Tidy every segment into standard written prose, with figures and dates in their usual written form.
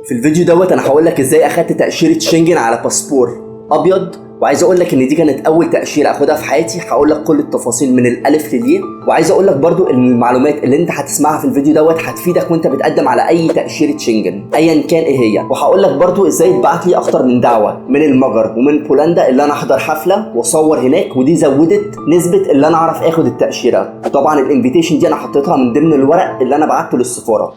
في الفيديو دوت انا هقول لك ازاي اخدت تاشيره شنجن على باسبور ابيض، وعايز اقول لك ان دي كانت اول تاشيره اخدها في حياتي. هقول لك كل التفاصيل من الالف للياء، وعايز اقول لك برضو ان المعلومات اللي انت هتسمعها في الفيديو دوت هتفيدك وانت بتقدم على اي تاشيره شنجن ايا كان ايه هي. وهقول لك برضو ازاي اتبعت لي اكتر من دعوه من المجر ومن بولندا اللي انا احضر حفله واصور هناك، ودي زودت نسبه اللي انا اعرف اخد التاشيره. وطبعا الانفيتيشن دي انا حطيتها من ضمن الورق اللي انا بعته للسفاره.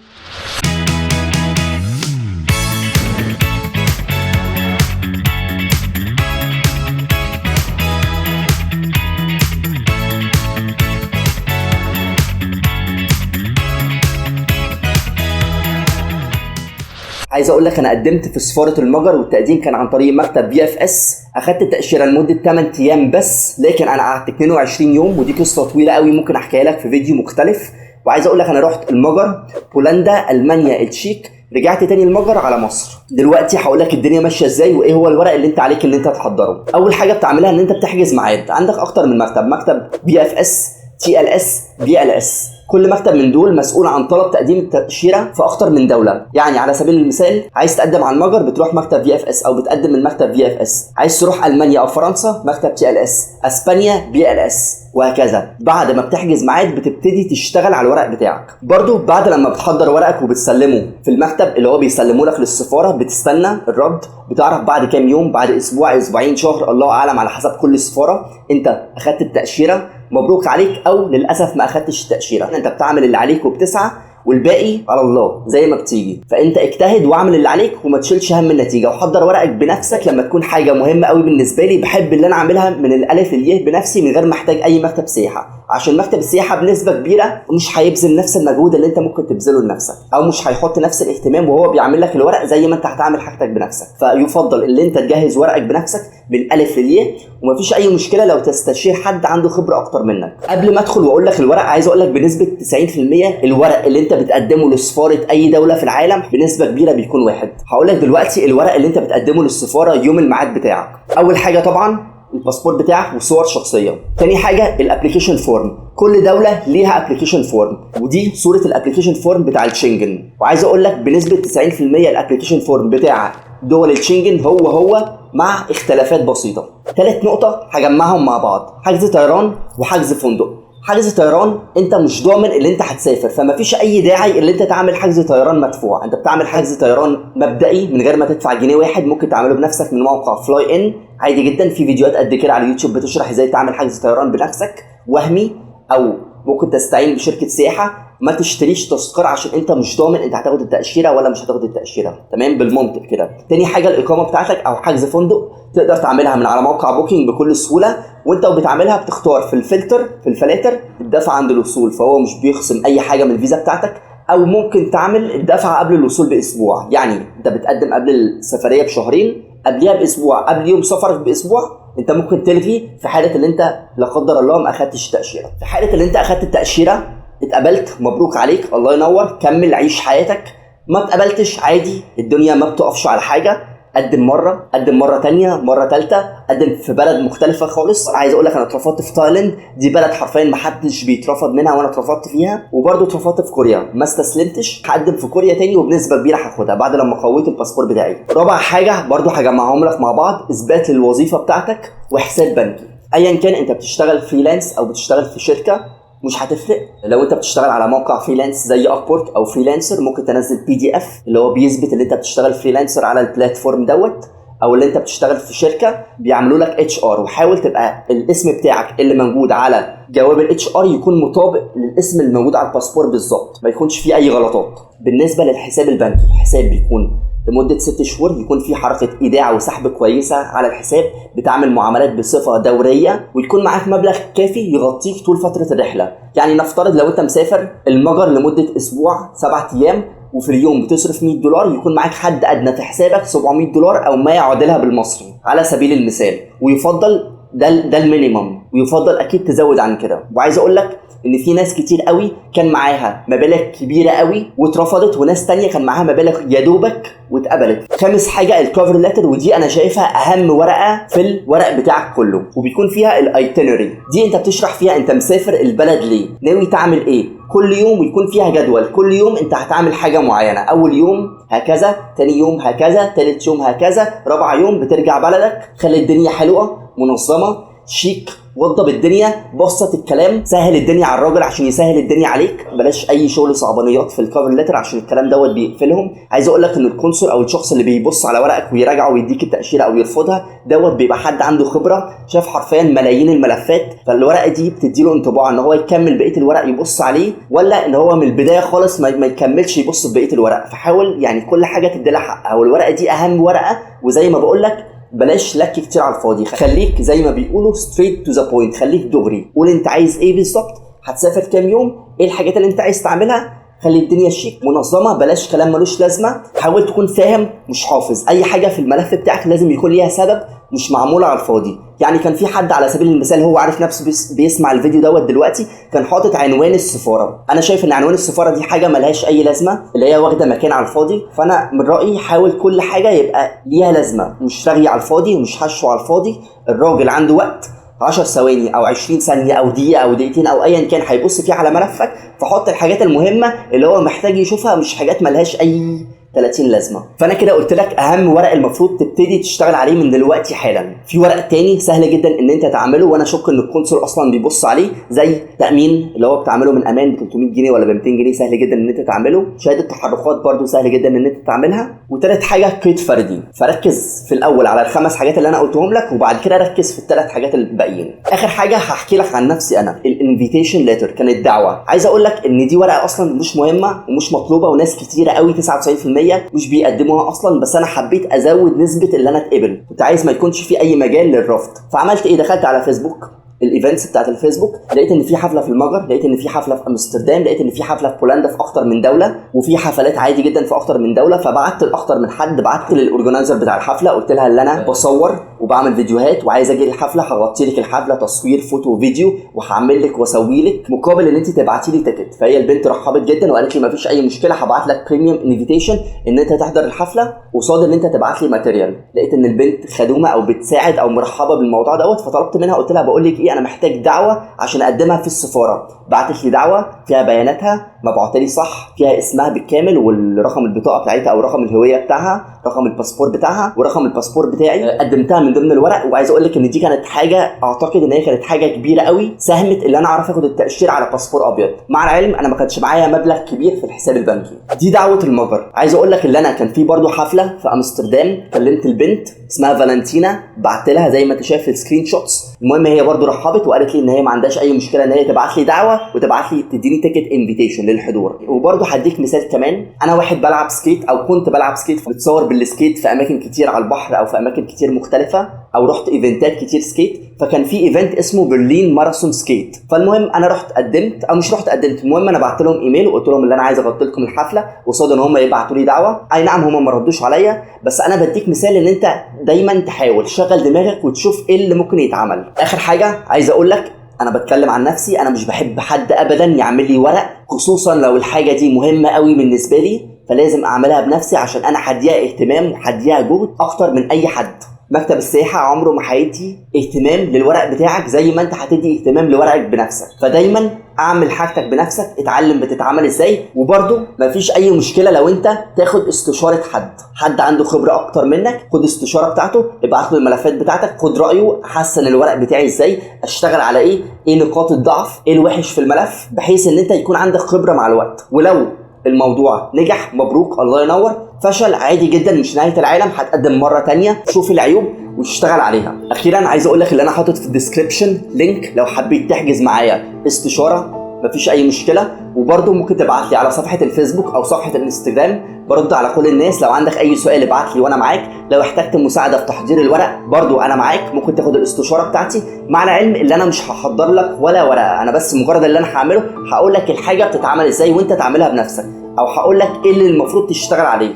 عايز اقول لك انا قدمت في سفاره المجر، والتقديم كان عن طريق مكتب VFS. اخدت التاشيره لمده 8 ايام بس، لكن انا قعدت 22 يوم، ودي قصه طويله قوي ممكن احكيها لك في فيديو مختلف. وعايز اقول لك انا رحت المجر، بولندا، المانيا، التشيك، رجعت تاني المجر على مصر. دلوقتي هقول لك الدنيا ماشيه ازاي وايه هو الورق اللي انت عليك ان انت تحضره. اول حاجه بتعملها ان انت بتحجز ميعاد. عندك اكتر من مكتب VFS، TLS، BLS. كل مكتب من دول مسؤول عن طلب تقديم التأشيرة في أكتر من دولة. يعني على سبيل المثال عايز تقدم على المجر بتروح مكتب VFS أو بتقدم من مكتب VFS. عايز تروح ألمانيا أو فرنسا مكتب TLS، أسبانيا BLS، وهكذا. بعد ما بتحجز ميعاد بتبتدي تشتغل على الورق بتاعك. برضو بعد لما بتحضر ورقك وبتسلمه في المكتب اللي هو بيسلمه لك للسفارة، بتستنى الرد. بتعرف بعد كام يوم، بعد أسبوع، أسبوعين، شهر، الله أعلم على حسب كل سفارة، أنت أخدت التأشيرة. مبروك عليك او للاسف ما اخدتش التاشيره. انت بتعمل اللي عليك وبتسعى، والباقي على الله زي ما بتيجي. فانت اجتهد واعمل اللي عليك وما تشيلش هم النتيجه، وحضر ورقك بنفسك لما تكون حاجه مهمه قوي بالنسبه لي. بحب اللي انا اعملها من الالف للياء بنفسي من غير ما احتاج اي مكتب سياحه، عشان مكتب السياحه بنسبه كبيره مش هيبذل نفس المجهود اللي انت ممكن تبذله لنفسك، او مش هيحط نفس الاهتمام وهو بيعمل لك الورق زي ما انت هتعمل حاجتك بنفسك. فيفضل اللي انت تجهز ورقك بنفسك من الالف للياء، ومفيش اي مشكله لو تستشير حد عنده خبره اكتر منك. قبل ما ادخل واقول لك الورق، عايز اقول لك بنسبه 90% الورق اللي انت بتقدمه لسفاره اي دوله في العالم بنسبه كبيره بيكون واحد. هقول لك دلوقتي الورق اللي انت بتقدمه للسفاره يوم الميعاد بتاعك. اول حاجه طبعا الباسبور بتاعك وصور شخصيه. تاني حاجه الابلكيشن فورم. كل دوله ليها ابلكيشن فورم، ودي صوره الابلكيشن فورم بتاع الشنجن. وعايز اقول لك بنسبه 90% الابلكيشن فورم بتاع دول الشنجن هو مع اختلافات بسيطه. ثالث نقطه هجمعهم مع بعض: حجز طيران وحجز فندق. حجز طيران انت مش ضامن اللي انت هتسافر، فما فيش اي داعي اللي انت تعمل حجز طيران مدفوع. انت بتعمل حجز طيران مبدئي من غير ما تدفع جنيه واحد، ممكن تعمله بنفسك من موقع فلاي ان عادي جدا. في فيديوهات قد كده على اليوتيوب بتشرح ازاي تعمل حجز طيران بنفسك وهمي، او ممكن تستعين بشركه سياحه. ما تشتريش تذكره عشان انت مش ضامن انت هتاخد التاشيره ولا مش هتاخد التاشيره. تمام بالمنطق كده. تاني حاجه الاقامه بتاعتك او حجز فندق تقدر تعملها من على موقع بوكينج بكل سهوله، وانت وبتعملها بتختار في الفلاتر الدفع عند الوصول، فهو مش بيخصم اي حاجه من الفيزا بتاعتك. او ممكن تعمل الدفع قبل الوصول باسبوع، يعني انت بتقدم قبل السفريه بشهرين، قبلها باسبوع، قبل يوم سفرك باسبوع انت ممكن تلغي في حاله اللي انت لا قدر الله ما اخدتش التاشيره. في حاله اللي انت اخدت التاشيره اتقبلت، مبروك عليك، الله ينور، كمل عيش حياتك. ما اتقبلتش عادي، الدنيا ما بتقفش على حاجه. قدم مره تانية، مره تالتة، قدم في بلد مختلفه خالص. عايز اقول لك انا اترفضت في تايلاند، دي بلد حرفيا ما حدش بيترفض منها وانا اترفضت فيها. وبرده اترفضت في كوريا، ما استسلمتش، هقدم في كوريا تاني وبنسبه كبيره هاخدها بعد لما قويت الباسبور بتاعي. رابع حاجه برده هجمعهم لك مع بعض: اثبات للوظيفه بتاعتك وحساب بنكي. ايا كان انت بتشتغل فريلانس او بتشتغل في شركه مش هتفرق. لو انت بتشتغل على موقع فريلانس زي ابورك او فريلانسر، ممكن تنزل PDF اللي هو بيثبت ان انت بتشتغل فريلانسر على البلاتفورم دوت. او اللي انت بتشتغل في شركه بيعملوا لك HR، وحاول تبقى الاسم بتاعك اللي موجود على جواب HR يكون مطابق للاسم اللي موجود على الباسبور بالظبط، ما يكونش فيه اي غلطات. بالنسبه للحساب البنكي، الحساب بيكون لمدة 6 شهور، يكون في حركة ايداع وسحب كويسة على الحساب، بتعمل معاملات بصفة دورية، ويكون معاك مبلغ كافي يغطيك طول فترة الرحلة. يعني نفترض لو انت مسافر المجر لمدة اسبوع 7 ايام وفي اليوم بتصرف $100، يكون معاك حد ادنى في حسابك $700 او ما يعادلها بالمصري على سبيل المثال. ويفضل ده المينيمم، ويفضل اكيد تزود عن كده. وعايز اقول لك ان في ناس كتير قوي كان معاها مبالغ كبيره قوي واترفضت، وناس تانية كان معاها مبالغ يا دوبك واتقبلت. خامس حاجه الكفر ليتر، ودي انا شايفها اهم ورقه في الورق بتاعك كله، وبيكون فيها الايتينري. دي انت بتشرح فيها انت مسافر البلد ليه، ناوي تعمل ايه كل يوم، ويكون فيها جدول كل يوم انت هتعمل حاجه معينه. اول يوم هكذا، تاني يوم هكذا، تالت يوم هكذا، رابع يوم بترجع بلدك. خلي الدنيا حلوه منظمه شيك، وضب الدنيا، بسط الكلام، سهل الدنيا على الراجل عشان يسهل الدنيا عليك. بلاش اي شغل صعبانيات في الكفر ليتر عشان الكلام دوت بيقفلهم. عايز اقول لك ان الكونسول او الشخص اللي بيبص على ورقك ويراجعه ويديك التاشيره او يرفضها دوت بيبقى حد عنده خبره، شاف حرفيا ملايين الملفات، فالورقه دي بتديله انطباع ان هو يكمل بقيه الورق يبص عليه، ولا ان هو من البدايه خالص ما يكملش يبص بقيه الورق. فحاول يعني كل حاجه تديلها حقها، والورقه دي اهم ورقه. وزي ما بقول لك بلاش لك كتير على الفاضي، خليك زي ما بيقولوا straight to the point، خليك دغري، قول انت عايز ايه بالظبط، هتسافر كام يوم، ايه الحاجات اللي انت عايز تعملها. خلي الدنيا شيك منظمه، بلاش كلام ملوش لازمه. حاول تكون فاهم مش حافظ. اي حاجه في الملف بتاعك لازم يكون ليها سبب، مش معموله على الفاضي. يعني كان في حد على سبيل المثال هو عارف نفسه بيسمع الفيديو دوت دلوقتي، كان حاطط عنوان السفاره. انا شايف ان عنوان السفاره دي حاجه ملهاش اي لازمه، اللي هي واخده مكان على الفاضي. فانا من رايي حاول كل حاجه يبقى ليها لازمه، مش رغي على الفاضي ومش حشو على الفاضي. الراجل عنده وقت 10 ثواني او 20 ثانيه او دقيقه او دقيقتين او ايا كان هيبص فيه على ملفك، فحط الحاجات المهمه اللي هو محتاج يشوفها، مش حاجات ملهاش اي 30 لازمه. فانا كده قلت لك اهم ورق المفروض تبتدي تشتغل عليه من دلوقتي حالا. في ورق تاني سهل جدا ان انت تعمله، وانا شك ان الكونسول اصلا بيبص عليه، زي تامين اللي هو بتعمله من امان ب 300 جنيه ولا ب 200 جنيه، سهل جدا ان انت تعمله. شهاده تحركات برده سهل جدا ان انت تعملها. وثالث حاجه قيد فردي، فركز في الاول على الخمس حاجات اللي انا قلتهم لك، وبعد كده ركز في الثلاث حاجات الباقيين. اخر حاجه هحكي لك عن نفسي انا، الانفيتيشن ليتر كانت دعوه. عايز اقول لك ان دي ورقه اصلا مش مهمه ومش مطلوبه، وناس كتيره قوي 99% مش بيقدموها اصلا، بس انا حبيت ازود نسبه اللي انا اتقبل، كنت عايز ما يكونش في اي مجال للرفض. فعملت ايه؟ دخلت على فيسبوك، الايفنتس بتاعت الفيسبوك، لقيت ان في حفله في المجر، لقيت ان في حفله في امستردام، لقيت ان في حفله في بولندا في اكتر من دوله، وفي حفلات عادي جدا في اكتر من دوله. فبعت لاكتر من حد، بعت للاورجنايزر بتاع الحفله، قلت لها ان انا بصور وبعمل فيديوهات وعايز اجي الحفله، هغطي لك الحفله تصوير فوتو وفيديو، وهعمل لك واسوي لك مقابل ان انت تبعتي لي تيكت. فهي البنت رحبت جدا وقالت لي مفيش اي مشكله، هبعت لك بريميوم انفيتيشن ان انت تحضر الحفله قصاد ان انت تبعت لي ماتيريال. لقيت ان البنت خدومه او بتساعد او مرحبه بالموضوع دوت، فطلبت منها قلت لها بقول لك ايه، انا محتاج دعوه عشان اقدمها في السفاره. بعتت لي دعوه فيها بياناتها مبعوته لي صح، فيها اسمها بالكامل والرقم البطاقه بتاعتها او رقم الهويه بتاعها، رقم الباسبور بتاعها ورقم الباسبور بتاعي، قدمتها من ضمن الورق. وعايز اقول لك ان دي كانت حاجه، اعتقد ان هي كانت حاجه كبيره قوي، ساهمت ان انا اعرف اخد التاشيره على باسبور ابيض. مع العلم انا ما كانش معايا مبلغ كبير في الحساب البنكي. دي دعوه المجر. عايز اقول لك ان انا كان في برضو حفله في امستردام، كلمت البنت اسمها فالنتينا، بعت لها زي ما انت شايف السكرين شوتس. المهم هي برضو رحبت وقالت لي ان هي ما عندهاش اي مشكله ان هي تبعت لي دعوه وتبعت لي تديني تيكت انفيتيشن للحضور. وبرضو هديك مثال كمان، انا واحد بلعب سكيت او كنت بلعب سكيت، بتصور بالسكيت في اماكن كتير على البحر او في اماكن كتير مختلفه، او رحت ايفنتات كتير سكيت. فكان في ايفنت اسمه برلين ماراثون سكيت. فالمهم انا رحت قدمت، او مش رحت قدمت، المهم انا بعت لهم ايميل وقلت لهم ان انا عايز اغطي لكم الحفله قصاد ان هم يبعتوا لي دعوه. اي نعم هم ما ردوش عليا، بس انا بديك مثال ان انت دايما تحاول شغل دماغك وتشوف ايه اللي ممكن يتعمل. اخر حاجه عايز اقول لك، انا بتكلم عن نفسي، انا مش بحب حد ابدا يعمل لي ورق، خصوصا لو الحاجه دي مهمه قوي بالنسبه لي، فلازم اعملها بنفسي عشان انا هديها اهتمام وهديها جهد اكتر من اي حد. مكتب السياحه عمره ما هيدي اهتمام للورق بتاعك زي ما انت هتدي اهتمام لورقك بنفسك. فدايما اعمل حاجتك بنفسك، اتعلم بتتعمل ازاي. وبرده مفيش اي مشكله لو انت تاخد استشاره حد عنده خبره اكتر منك، خد استشاره بتاعته، ابعت له الملفات بتاعتك، خد رايه، حسن الورق بتاعي ازاي، اشتغل على ايه نقاط الضعف، ايه الوحش في الملف، بحيث ان انت يكون عندك خبره مع الوقت. ولو الموضوع نجح مبروك الله ينور، فشل عادي جدا مش نهايه العالم، هتقدم مره تانية تشوف العيوب وتشتغل عليها. اخيرا عايز اقول لك اللي انا حاطط في الديسكريبشن لينك لو حبيت تحجز معايا استشاره مفيش اي مشكله. وبرده ممكن تبعت لي على صفحه الفيسبوك او صفحه الانستجرام، برد على كل الناس. لو عندك اي سؤال ابعت لي وانا معاك. لو احتجت مساعده في تحضير الورق برضو انا معاك، ممكن تاخد الاستشاره بتاعتي. مع العلم اللي انا مش هحضر لك ولا ورقه، انا بس مجرد اللي انا هعمله هقول لك الحاجه بتتعمل ازاي وانت تعملها بنفسك، او هقول لك ايه اللي المفروض تشتغل عليه.